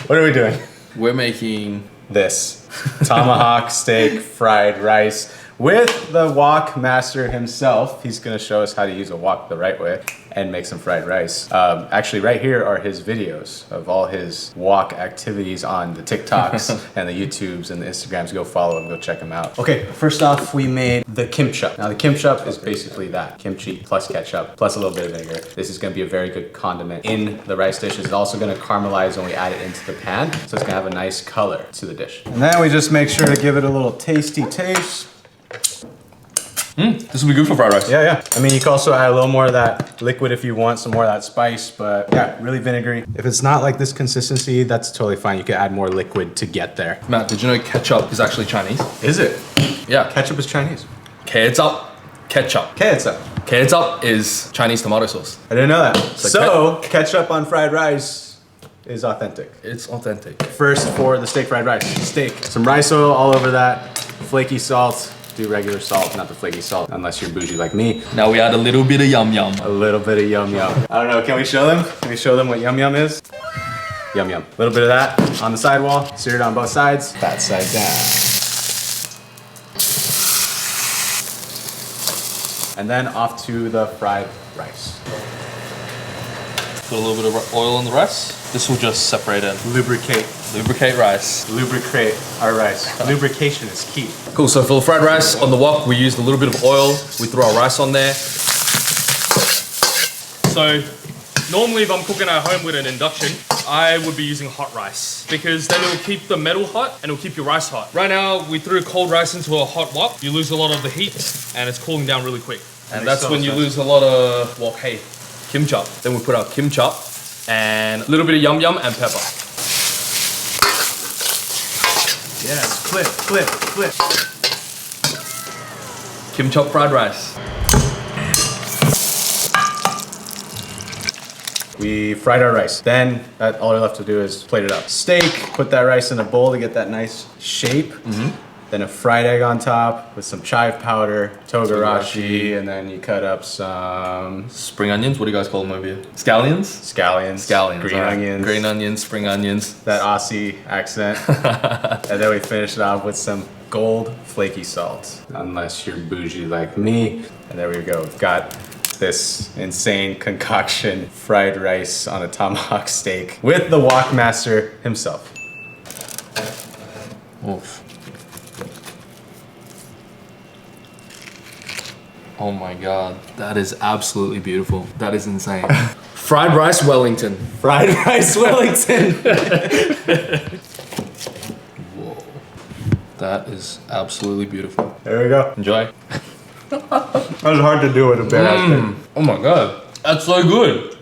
What are we doing? We're making this tomahawk steak fried rice with the Wok Master himself. He's gonna show us how to use a wok the right way and make some fried rice. Actually, right here are his videos of all his wok activities on the TikToks and the YouTubes and the Instagrams. Go follow him, go check him out. Okay, first off, we made the kimchup. Now the kimchup is basically that, kimchi plus ketchup, plus a little bit of vinegar. This is gonna be a very good condiment in the rice dish. It's also gonna caramelize when we add it into the pan, so it's gonna have a nice color to the dish. And then we just make sure to give it a little tasty taste. This will be good for fried rice. Yeah, yeah. I mean, you can also add a little more of that liquid if you want some more of that spice, but yeah, really vinegary. If it's not like this consistency, that's totally fine. You can add more liquid to get there. Matt, did you know ketchup is actually Chinese? Is it? Yeah. Ketchup is Chinese. Ketchup. Ketchup. Ketchup. Ketchup is Chinese tomato sauce. I didn't know that. So, ketchup on fried rice is authentic. It's authentic. First for the steak fried rice. Steak. Some rice oil all over that. Flaky salt. Do regular salt, not the flaky salt, unless you're bougie like me. Now we add a little bit of yum yum. A little bit of yum yum. I don't know, can we show them? Can we show them what yum yum is? Yum yum. A little bit of that on the sidewall, sear it on both sides. That side down. And then off to the fried rice. Put a little bit of oil on the rice. This will just separate it. Lubricate. Lubricate rice. Lubricate our rice. Lubrication is key. Cool, so for the fried rice on the wok, we used a little bit of oil. We threw our rice on there. So, normally if I'm cooking at home with an induction, I would be using hot rice because then it will keep the metal hot and it will keep your rice hot. Right now, we threw cold rice into a hot wok. You lose a lot of the heat and it's cooling down really quick. And that's when you lose a lot of, well, hey, kimchup. Then we put our kimchup and a little bit of yum yum and pepper. Yes, flip, flip, flip. Kimchup fried rice. We fried our rice. Then all we're left to do is plate it up. Steak, put that rice in a bowl to get that nice shape. Then a fried egg on top with some chive powder, togarashi, and then you cut up some Spring onions, what do you guys call them over here? Scallions? scallions, green onions, Green onions, spring onions. that Aussie accent. And then we finish it off with some gold flaky salt, unless you're bougie like me. And there we go, we've got this insane concoction, fried rice on a tomahawk steak with the Wok Master himself. Oof. Oh my God, that is absolutely beautiful. That is insane. Fried rice Wellington. Fried rice Wellington. Whoa. That is absolutely beautiful. There we go. Enjoy. That was hard to do with a bare ass. Oh my God, that's so good.